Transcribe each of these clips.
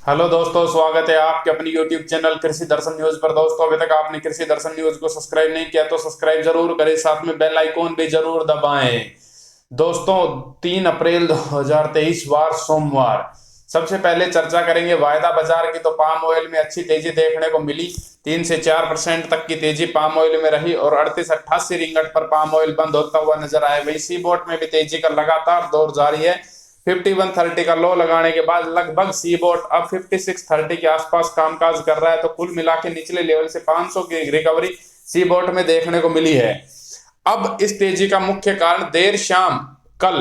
Hello दोस्तों, स्वागत है आपके अपनी यूट्यूब चैनल कृषि दर्शन न्यूज पर। दोस्तों, अभी तक आपने कृषि दर्शन न्यूज को सब्सक्राइब नहीं किया तो सब्सक्राइब जरूर करें, साथ में बेल आइकॉन भी जरूर दबाएं। दोस्तों, 3 अप्रैल 2023 वार सोमवार। सबसे पहले चर्चा करेंगे वायदा बाजार की। तो पाम ऑयल में अच्छी तेजी देखने को मिली। 3 से 4% तक की तेजी पाम ऑयल में रही और 38-88 रिंगट पर पाम ऑयल बंद होता हुआ नजर आया। वहीं सी बोट में भी तेजी का लगातार दौर जारी है। 5130 का लो लगाने के बाद लगभग सी बोट अब 5630 के आसपास कामकाज कर रहा है। तो कुल मिला के निचले लेवल से 500 की रिकवरी सी बोट में देखने को मिली है। अब इस तेजी का मुख्य कारण देर शाम कल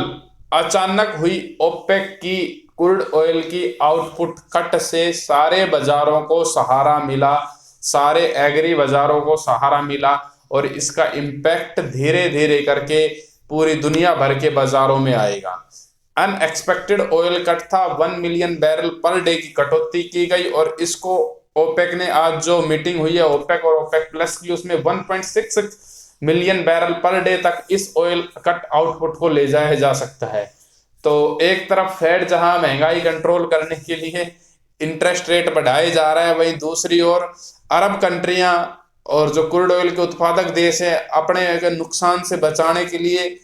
अचानक हुई ओपेक की क्रूड ऑयल की आउटपुट कट से सारे बाजारों को सहारा मिला, सारे एग्री बाजारों को सहारा मिला और इसका इम्पैक्ट धीरे धीरे करके पूरी दुनिया भर के बाजारों में आएगा। अनएक्सपेक्टेड ऑयल कट था। 1 मिलियन बैरल पर डे की कटौती की गई और इसको ओपेक ने आज जो मीटिंग हुई है ओपेक और ओपेक प्लस की, उसमें 1.66 मिलियन बैरल पर डे तक इस ऑयल कट आउटपुट को ले जाया जा सकता है। तो एक तरफ फेड जहां महंगाई कंट्रोल करने के लिए इंटरेस्ट रेट बढ़ाए जा रहा है, वहीं दूसरी ओर अरब कंट्रियां और जो क्रूड ऑयल के उत्पादक देश है अपने नुकसान से बचाने के लिए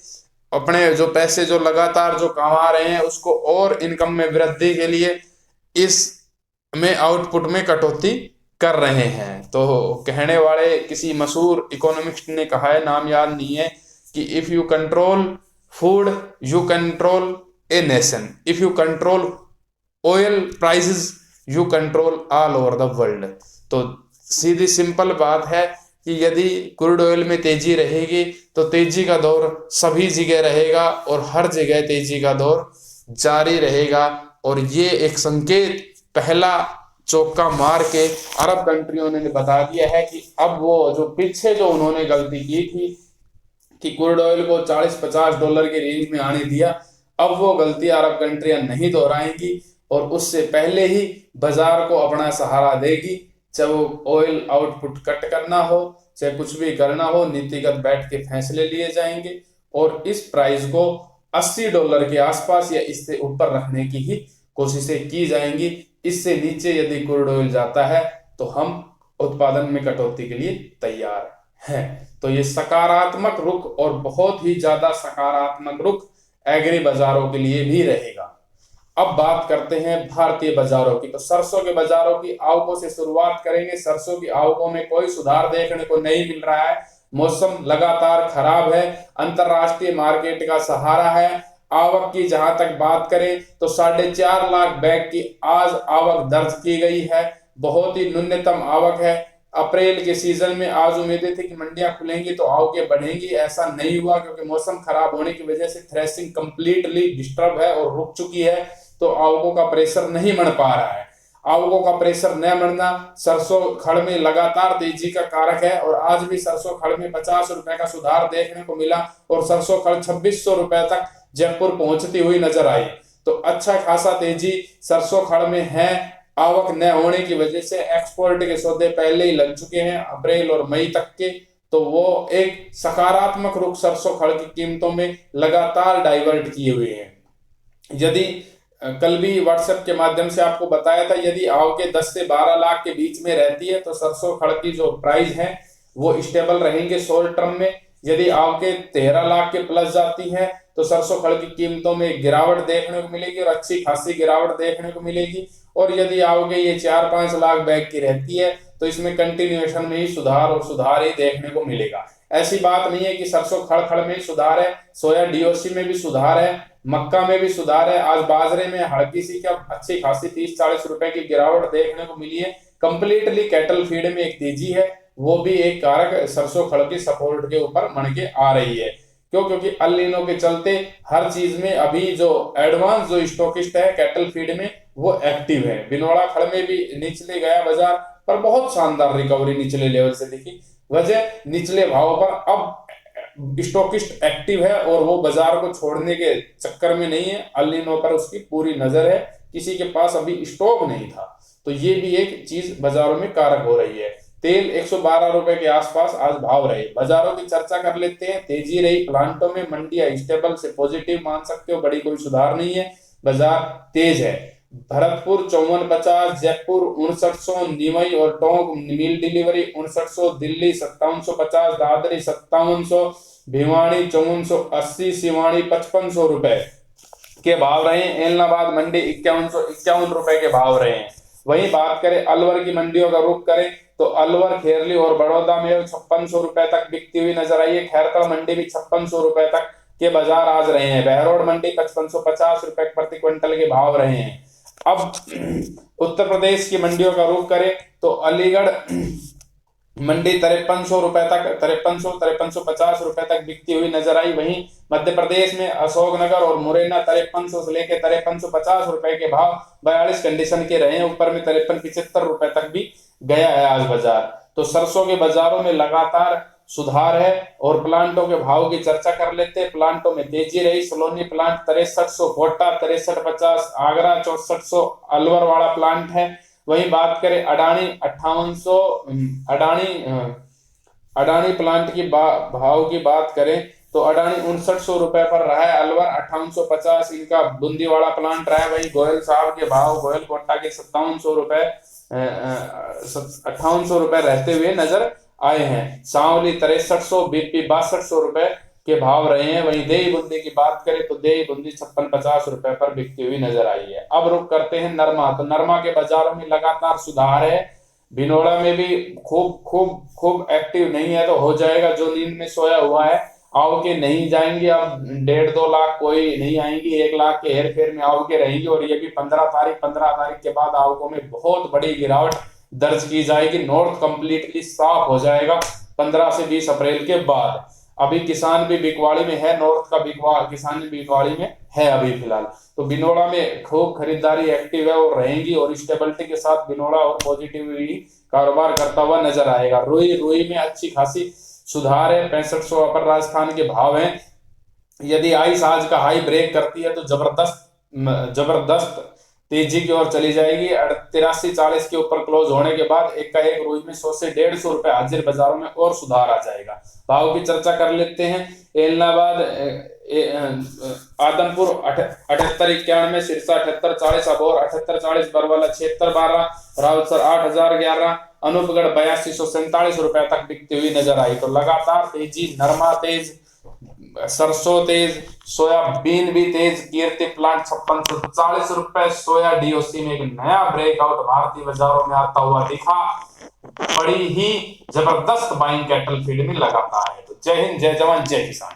अपने जो पैसे जो लगातार जो कमा रहे हैं उसको और इनकम में वृद्धि के लिए इस में आउटपुट में कटौती कर रहे हैं। तो कहने वाले किसी मशहूर इकोनॉमिस्ट ने कहा है, नाम याद नहीं है, कि if you control food you control a nation, if you control oil prices you control all over the world. तो सीधी सिंपल बात है कि यदि क्रूड ऑयल में तेजी रहेगी तो तेजी का दौर सभी जगह रहेगा और हर जगह तेजी का दौर जारी रहेगा। और ये एक संकेत पहला चौका मार के अरब कंट्रियों ने बता दिया है कि अब वो जो पीछे जो उन्होंने गलती की थी कि क्रूड ऑयल को $40-50 के रेंज में आने दिया, अब वो गलती अरब कंट्रियां नहीं दोहराएंगी और उससे पहले ही बाजार को अपना सहारा देगी। चाहे वो ऑयल आउटपुट कट करना हो, चाहे कुछ भी करना हो, नीतिगत बैठ के फैसले लिए जाएंगे और इस प्राइस को $80 के आसपास या इससे ऊपर रखने की ही कोशिशें की जाएंगी। इससे नीचे यदि क्रूड ऑयल जाता है तो हम उत्पादन में कटौती के लिए तैयार हैं। तो ये सकारात्मक रुख और बहुत ही ज्यादा सकारात्मक रुख एग्री बाजारों के लिए भी रहेगा। अब बात करते हैं भारतीय बाजारों की। तो सरसों के बाजारों की आवकों से शुरुआत करेंगे। सरसों की आवकों में कोई सुधार देखने को नहीं मिल रहा है। मौसम लगातार खराब है, अंतरराष्ट्रीय मार्केट का सहारा है। आवक की जहां तक बात करें तो 4.5 लाख बैग की आज आवक दर्ज की गई है, बहुत ही न्यूनतम आवक है। अप्रैल के सीजन में आज उम्मीदें थी कि मंडियां खुलेंगी तो आवकें बढ़ेंगी, ऐसा नहीं हुआ क्योंकि मौसम खराब होने की वजह से थ्रेशिंग कंप्लीटली डिस्टर्ब है और रुक चुकी है। तो आवकों का प्रेशर नहीं बढ़ पा रहा है। आवकों का प्रेशर न बढ़ना सरसों खड़ में लगातार तेजी का कारक है और आज भी सरसों खड़ में 50 रुपए का सुधार देखने को मिला और सरसों खड़ 2600 रुपए तक जयपुर पहुंचती हुई नजर आई। तो अच्छा खासा तेजी सरसों खड़ में है। आवक न होने की वजह से एक्सपोर्ट के सौदे पहले ही लग चुके हैं अप्रैल और मई तक के। तो वो एक सकारात्मक रुख सरसों खड़ की कीमतों में लगातार डाइवर्ट किए हुए हैं। यदि कल भी व्हाट्सएप के माध्यम से आपको बताया था, यदि आवकें 10 से 12 लाख के बीच में रहती है तो सरसों खड़ की जो प्राइस है वो स्टेबल रहेंगे शॉर्ट टर्म में। यदि आवकें 13 लाख के प्लस जाती है तो सरसों खड़ की कीमतों में गिरावट देखने को मिलेगी और अच्छी खासी गिरावट देखने को मिलेगी। और यदि आवकें ये 4-5 लाख बैग की रहती है तो इसमें कंटिन्यूएशन में ही सुधार और सुधार ही देखने को मिलेगा। ऐसी बात नहीं है कि सरसों खड़ खड़ में ही सुधार है, सोया डीओसी में भी सुधार है, मक्का में भी सुधार है। आज बाजरे में हल्की सी क्या अच्छी खासी 30-40 रुपए की गिरावट देखने को मिली है। कंप्लीटली कैटल फीड में एक तेजी है, वो भी एक कारक सरसों खड़ की सपोर्ट के ऊपर बन के आ रही है। क्यों? क्योंकि अल नीनो के चलते हर चीज में अभी जो एडवांस जो स्टॉकिस्ट है कैटल फीड में वो एक्टिव है। बिनौला खड़ में भी निचले गया बाजार पर बहुत शानदार रिकवरी निचले लेवल से दिखी। वजह निचले भाव पर अब स्टॉकिस्ट एक्टिव है और वो बाजार को छोड़ने के चक्कर में नहीं है। अल नीनो पर उसकी पूरी नजर है, किसी के पास अभी स्टॉक नहीं था। तो ये भी एक चीज बाजारों में कारक हो रही है। तेल 112 रुपए के आसपास आज भाव रहे। बाजारों की चर्चा कर लेते हैं। तेजी रही प्लांटों में, मंडियां स्टेबल से पॉजिटिव मान सकते हो, बड़ी कोई सुधार नहीं है, बाजार तेज है। भरतपुर 5450, जयपुर 5900, निवई और टोंक मील डिलीवरी 5900, दिल्ली 5750, दादरी 5700, भिवाड़ी 5480, सिवाड़ी 5500 रुपए के भाव रहे। एलनाबाद मंडी 5151 रुपए के भाव रहे हैं। वहीं बात करें अलवर की मंडियों का रुख करें तो अलवर, खेरली और बड़ौदा में 5600 रुपए तक बिकती हुई नजर आई है। खैरकड़ मंडी भी 5600 रुपए तक के बाजार आज रहे हैं। बहरोड मंडी 5550 रुपए प्रति क्विंटल के भाव रहे हैं। अब उत्तर प्रदेश की मंडियों का रुख करें तो अलीगढ़ मंडी 5300 रुपए तक 5350 रुपए तक बिकती हुई नजर आई। वहीं मध्य प्रदेश में अशोकनगर और मुरैना 5300 से लेकर 5350 रुपए के भाव 42 कंडीशन के रहे हैं। ऊपर में 5375 रुपए तक भी गया है आज बाजार। तो सरसों के बाजारों में लगातार सुधार है। और प्लांटों के भाव की चर्चा कर लेते हैं। प्लांटों में तेजी रही। सलोनी प्लांट 6300, कोटा 6350, आगरा 6400 अलवर वाला प्लांट है। वहीं बात करें अडानी 5800, अडानी प्लांट की भाव की बात करें तो अडानी 5900 रुपए पर रहा है। अलवर 5850 इनका बूंदी वाला प्लांट रहा है। वहीं गोयल साहब के भाव गोयल कोटा के 5700 रुपए 5800 रुपए रहते हुए नजर आए हैं। सांवली 6300, बीपी 6200 रुपए के भाव रहे हैं। वहीं देही बूंदी की बात करें तो देही बूंदी 5650 रुपए पर बिकती हुई नजर आई है। अब रुक करते हैं नरमा। तो नरमा के बाजारों में लगातार सुधार है। भिनोड़ा में भी खूब एक्टिव नहीं है तो हो जाएगा। जो नींद में सोया हुआ है आओ के नहीं जाएंगे। अब 1.5-2 लाख कोई नहीं आएंगी। 1 लाख के हेर फेर में आओ के रहेंगी। और ये भी 15 तारीख के बाद आवकों में बहुत बड़ी गिरावट दर्ज की जाएगी। नॉर्थ कंप्लीटली साफ हो जाएगा 15 से 20 अप्रैल के बाद। अभी किसान भी बिकवाड़ी में है। नॉर्थ का किसान बिकवाड़ी में है अभी फिलहाल। तो बिनोड़ा में खूब खरीदारी एक्टिव है और रहेंगी। और स्टेबिलिटी के साथ बिनोड़ा और पॉजिटिवली कारोबार करता हुआ नजर आएगा। रुई में अच्छी खासी सुधार है। 6500 अपर राजस्थान के भाव हैं। यदि आइस आज का हाई ब्रेक करती है तो जबरदस्त तेजी की ओर चली जाएगी। 8340 के ऊपर क्लोज होने के बाद एक रुई में 100 से 150 रुपए हाजिर बाजारों में और सुधार आ जाएगा। भाव की चर्चा कर लेते हैं। एलनाबाद आदमपुर 7891, सिरसा 7840, अबोर 7840, बरवाला 7612, राउतसर 8011, अनूपगढ़ 8247 रुपए तक बिकती हुई नजर आई। तो लगातार तेजी। नरमा तेज, सरसों तेज, सोयाबीन भी तेज। कीर्ति प्लांट 5640 रुपए। सोया डीओसी में एक नया ब्रेकआउट भारतीय बाजारों में आता हुआ दिखा। बड़ी ही जबरदस्त बाइंग कैटल फील्ड में लगातार है। तो जय हिंद, जय जवान, जय किसान।